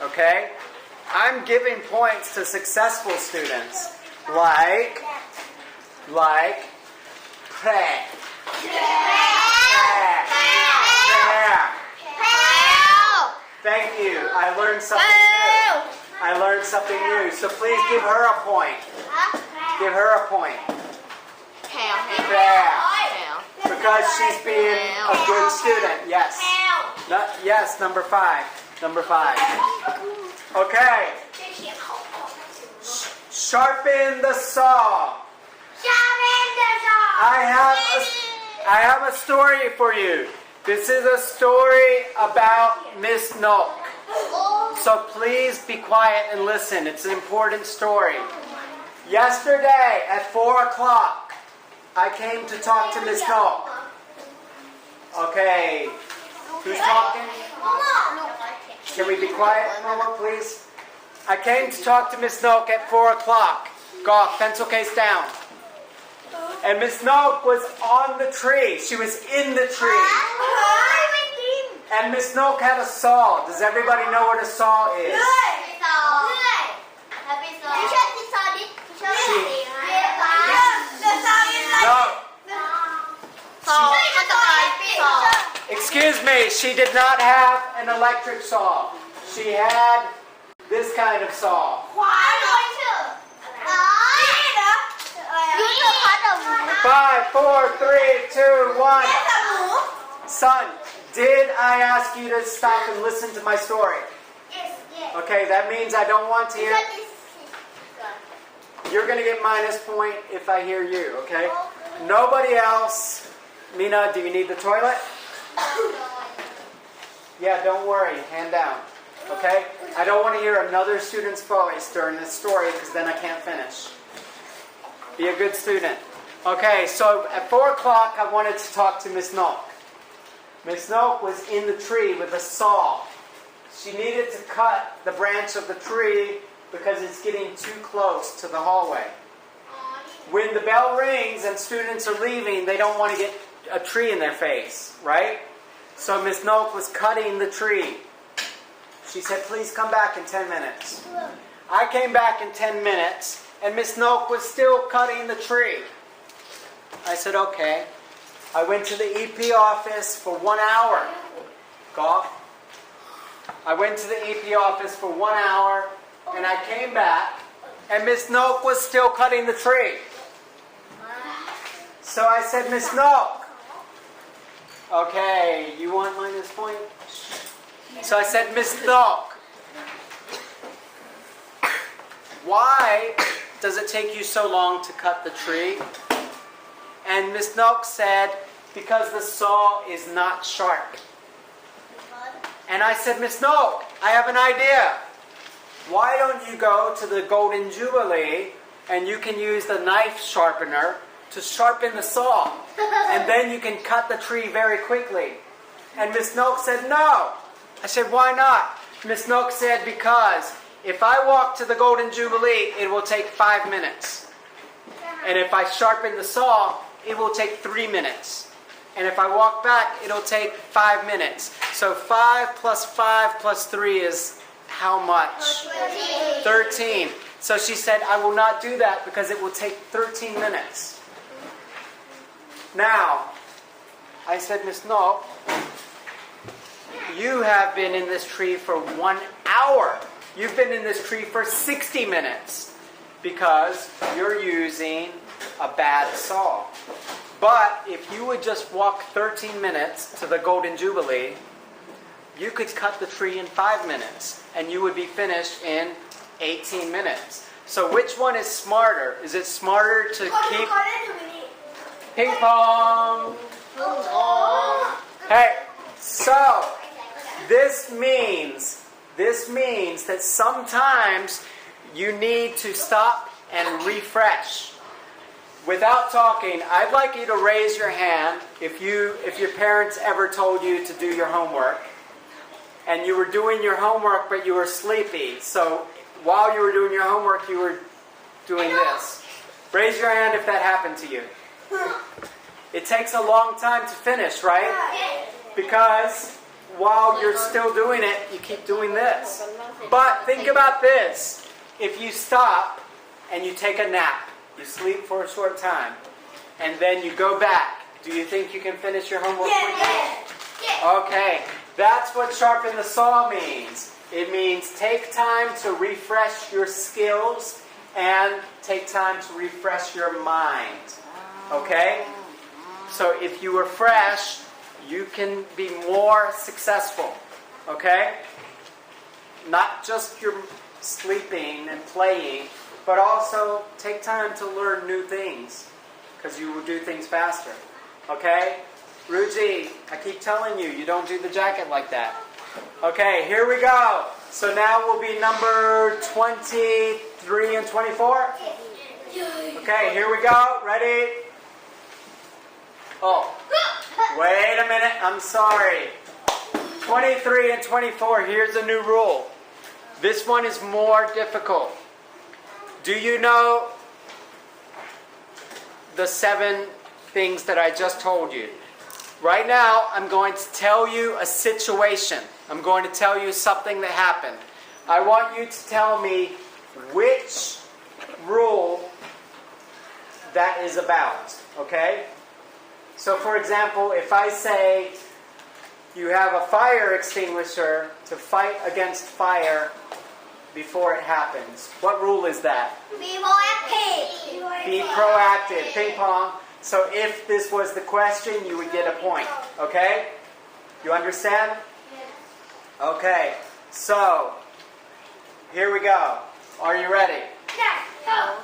Okay? I'm giving points to successful students, like pray. Thank you. I learned something new. So please give her a point. Give her a point. Because she's being a good student. Yes. Yes, number 5. Number 5. Okay. Sharpen the saw. I have a story for you. This is a story about Miss Nook. So please be quiet and listen. It's an important story. Yesterday at 4 o'clock, I came to talk to Miss Nook. Okay. Who's talking? Can we be quiet, Mama, please? I came to talk to Miss Nook at 4 o'clock. Goff, pencil case down. And Miss Nook was on the tree. She was in the tree. And Miss Nook had a saw. Does everybody know what a saw is? Excuse me, she did not have an electric saw. She had this kind of saw. 5, 4, 3, 2, 1. Son, did I ask you to stop and listen to my story? Yes. Okay, that means I don't want to hear. You're going to get minus point if I hear you, okay? Nobody else. Mina, do you need the toilet? Yeah, don't worry. Hand down. Okay? I don't want to hear another student's voice during this story because then I can't finish. Be a good student. Okay, so at 4 o'clock I wanted to talk to Miss Noak. Miss Noak was in the tree with a saw. She needed to cut the branch of the tree because it's getting too close to the hallway. When the bell rings and students are leaving, they don't want to get a tree in their face, right? So Miss Noak was cutting the tree. She said, please come back in 10 minutes. I came back in 10 minutes, and Miss Noak was still cutting the tree. I said, okay. I went to the EP office for 1 hour. Golf. I went to the EP office for 1 hour, and I came back, and Miss Noak was still cutting the tree. So I said, Miss Noak, okay, you want minus point? So I said, Miss Noak, why does it take you so long to cut the tree? And Miss Noak said, because the saw is not sharp. And I said, Miss Noak, I have an idea. Why don't you go to the Golden Jubilee and you can use the knife sharpener to sharpen the saw. And then you can cut the tree very quickly. And Miss Noak said, no. I said, why not? Miss Noak said, because if I walk to the Golden Jubilee, it will take 5 minutes. And if I sharpen the saw, it will take 3 minutes. And if I walk back, it'll take 5 minutes. So 5 plus 5 plus 3 is how much? 13. So she said, I will not do that because it will take 13 minutes. Now, I said, Miss Noak, you have been in this tree for 1 hour. You've been in this tree for 60 minutes because you're using a bad saw. But if you would just walk 13 minutes to the Golden Jubilee, you could cut the tree in 5 minutes and you would be finished in 18 minutes. So which one is smarter? Is it smarter to keep... Ping pong! Hey, so this means that sometimes you need to stop and refresh. Without talking, I'd like you to raise your hand if your parents ever told you to do your homework and you were doing your homework but you were sleepy. So while you were doing your homework you were doing this. Raise your hand if that happened to you. It takes a long time to finish, right? Because while you're still doing it, you keep doing this. But think about this. If you stop and you take a nap, you sleep for a short time, and then you go back, do you think you can finish your homework quickly? Okay, that's what sharpen the saw means. It means take time to refresh your skills and take time to refresh your mind. Okay? So if you refresh, you can be more successful. Okay? Not just your sleeping and playing, but also take time to learn new things because you will do things faster. Okay? Ruji, I keep telling you, you don't do the jacket like that. Okay, here we go. So now will be number 23 and 24. Okay, here we go. Ready? Oh, wait a minute. I'm sorry. 23 and 24, here's a new rule. This one is more difficult. Do you know the 7 things that I just told you? Right now, I'm going to tell you a situation. I'm going to tell you something that happened. I want you to tell me which rule that is about, okay? So for example, if I say you have a fire extinguisher to fight against fire before it happens, what rule is that? Be proactive. Be proactive. Ping pong. So if this was the question, you would get a point. Okay? You understand? Okay. So, here we go. Are you ready? Go.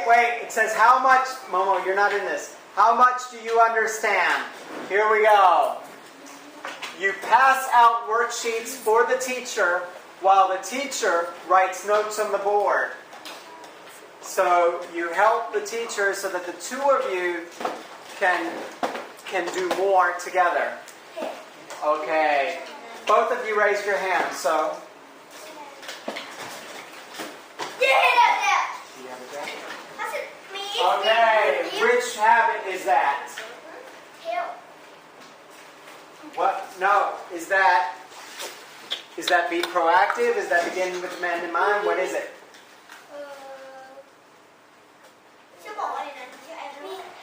Wait. It says how much... Momo, you're not in this. How much do you understand? Here we go. you pass out worksheets for the teacher while the teacher writes notes on the board. So you help the teacher so that the two of you can do more together. Okay. Both of you raised your hands, so. Okay, which habit is that? What? No, is that be proactive? Is that begin with the end in mind? What is it?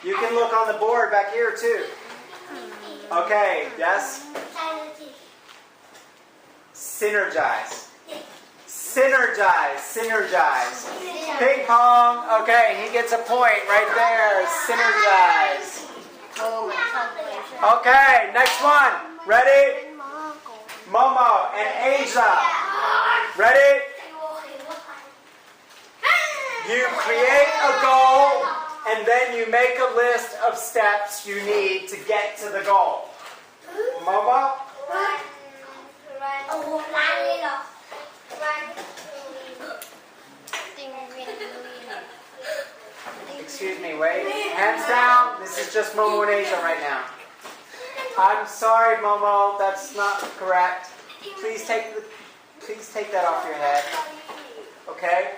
You can look on the board back here too. Okay, yes? Synergize. Synergize, synergize. Ping pong. Okay, he gets a point right there. Synergize. Okay, next one. Ready? Momo and Asia. Ready? You create a goal and then you make a list of steps you need to get to the goal. Momo? Excuse me, wait. Hands down. This is just Momo and Asia right now. I'm sorry, Momo. That's not correct. Please take that off your head. Okay?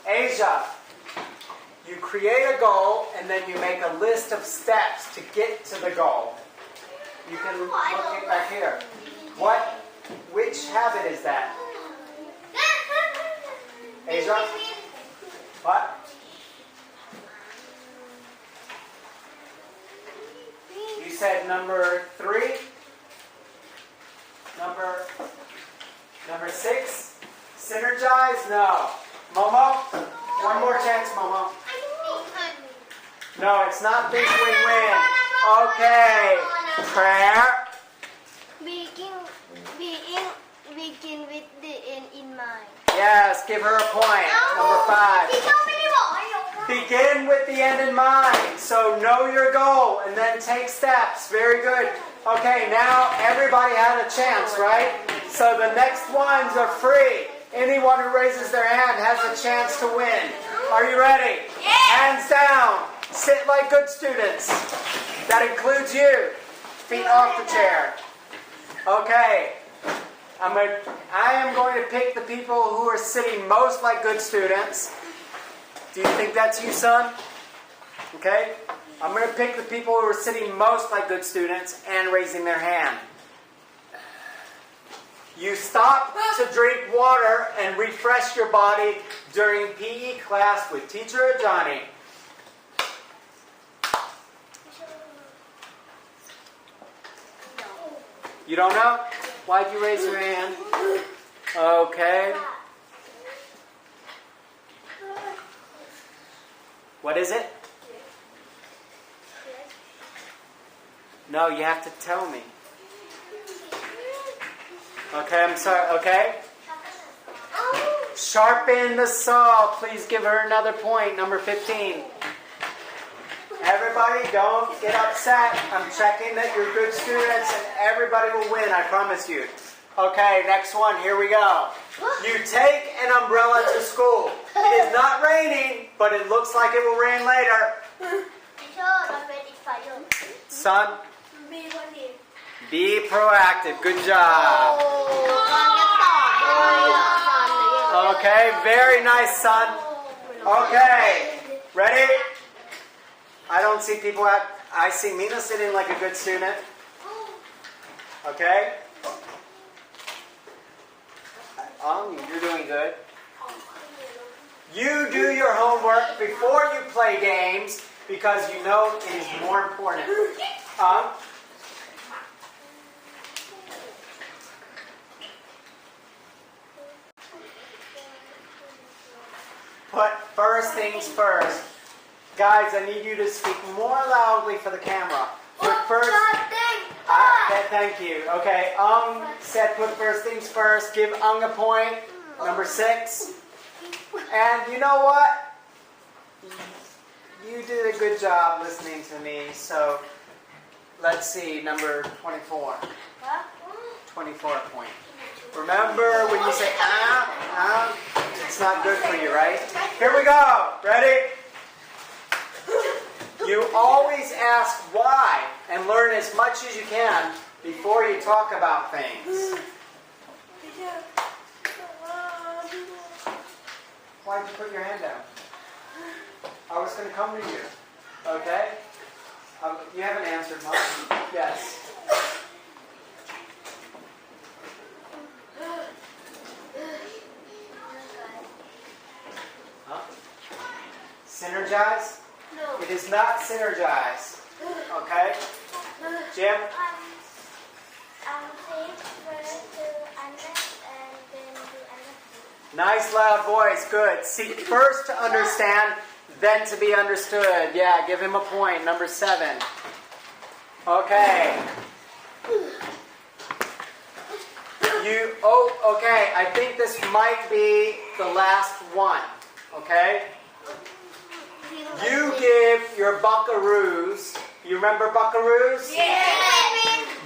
Asia, you create a goal and then you make a list of steps to get to the goal. You can look it back here. Which habit is that? Asia? What? You said number 3? Number 6? Synergize? No. Momo? One more chance, Momo. No, it's not think win-win. Okay. Prayer. Begin with the end in mind. Yes, give her a point. Number 5. Begin with the end in mind. So know your goal and then take steps. Very good. Okay, now everybody had a chance, right? So the next ones are free. Anyone who raises their hand has a chance to win. Are you ready? Yeah. Hands down. Sit like good students. That includes you. Feet off the chair. Okay. I am going to pick the people who are sitting most like good students. Do you think that's you, son? Okay. I'm going to pick the people who are sitting most like good students and raising their hand. You stop to drink water and refresh your body during PE class with Teacher Johnny. You don't know? Why'd you raise your hand? Okay. What is it? No, you have to tell me. Okay, I'm sorry. Okay. Sharpen the saw. Please give her another point. Number 15. Everybody, don't get upset. I'm checking that you're good students and everybody will win, I promise you. Okay, next one. Here we go. You take an umbrella to school. It is not raining, but it looks like it will rain later. Son, be proactive. Good job. Okay, very nice, son. Okay, ready? I don't see people I see Mina sitting like a good student. Okay? You're doing good. You do your homework before you play games because you know it is more important. Put first things first. Guys, I need you to speak more loudly for the camera. Put first. Thank you. Okay, said put first things first. Give a point. Number 6. And you know what? You did a good job listening to me. So let's see, number 24. 24 a point. Remember when you say it's not good for you, right? Here we go. Ready? You always ask why and learn as much as you can before you talk about things. Why did you put your hand down? I was going to come to you. Okay? You haven't answered, Mom. Yes. Huh? Synergize? No. It is not synergize. Okay? Jim? Say first to understand, then to understand. Nice loud voice. Good. Seek first to understand, then to be understood. Yeah, give him a point. Number 7. Okay. Okay. I think this might be the last one. Okay? You give your buckaroos. You remember buckaroos? Yeah.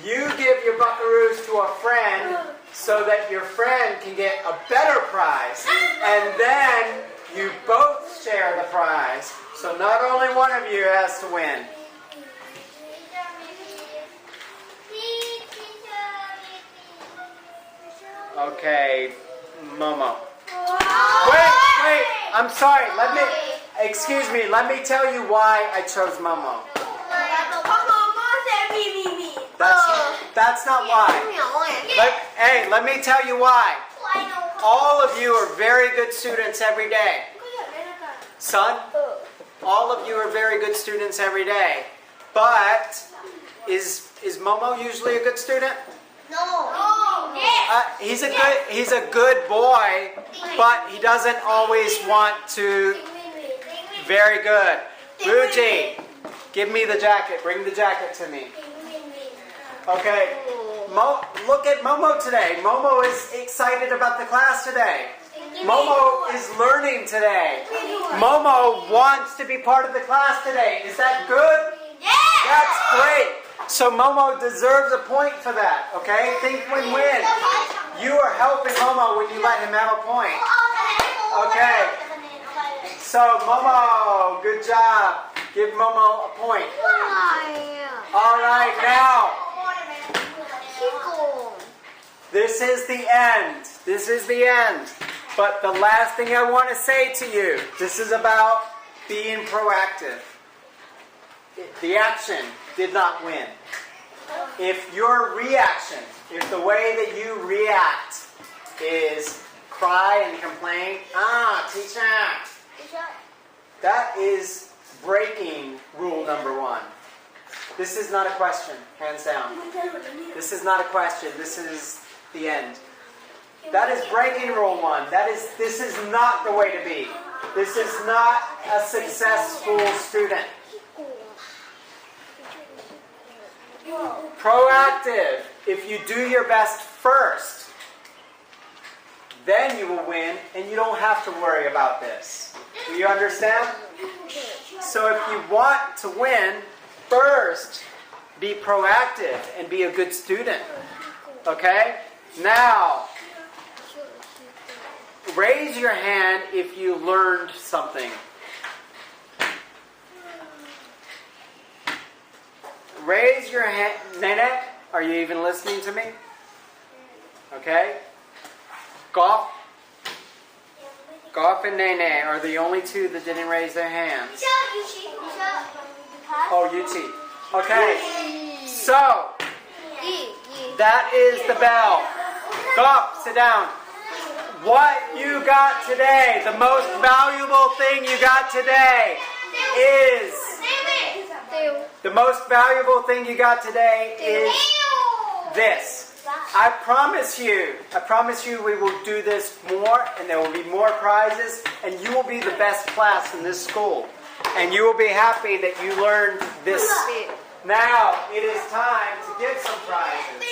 You give your buckaroos to a friend so that your friend can get a better prize. And then you both share the prize. So not only one of you has to win. Okay, Momo. Wait, I'm sorry. Excuse me, let me tell you why I chose Momo. That's not why. Let me tell you why. All of you are very good students every day. Son, all of you are very good students every day. But is Momo usually a good student? No. Yes. He's a good boy, but he doesn't always want to. Very good. Ruji, give me the jacket. Bring the jacket to me. Okay. Look at Momo today. Momo is excited about the class today. Momo is learning today. Momo wants to be part of the class today. Is that good? Yes. That's great. So Momo deserves a point for that. Okay? Think win-win. You are helping Momo when you let him have a point. Okay. So Momo, good job. Give Momo a point. All right, now. This is the end. This is the end. But the last thing I want to say to you, this is about being proactive. The action did not win. If your reaction, if the way that you react is cry and complain, teacher, that is breaking rule number 1. This is not a question, hands down. This is not a question. This is the end. That is breaking rule 1. This is not the way to be. This is not a successful student. Proactive. If you do your best first, then you will win, and you don't have to worry about this. Do you understand? So if you want to win, first be proactive and be a good student. Okay? Now, raise your hand if you learned something. Raise your hand. Nene, are you even listening to me? Okay? Goff and Nene are the only two that didn't raise their hands. Oh, Yuchi. Okay. So, that is the bell. Goff, sit down. What you got today, the most valuable thing you got today is... The most valuable thing you got today is this. I promise you we will do this more, and there will be more prizes, and you will be the best class in this school. And you will be happy that you learned this. Now, it is time to give some prizes.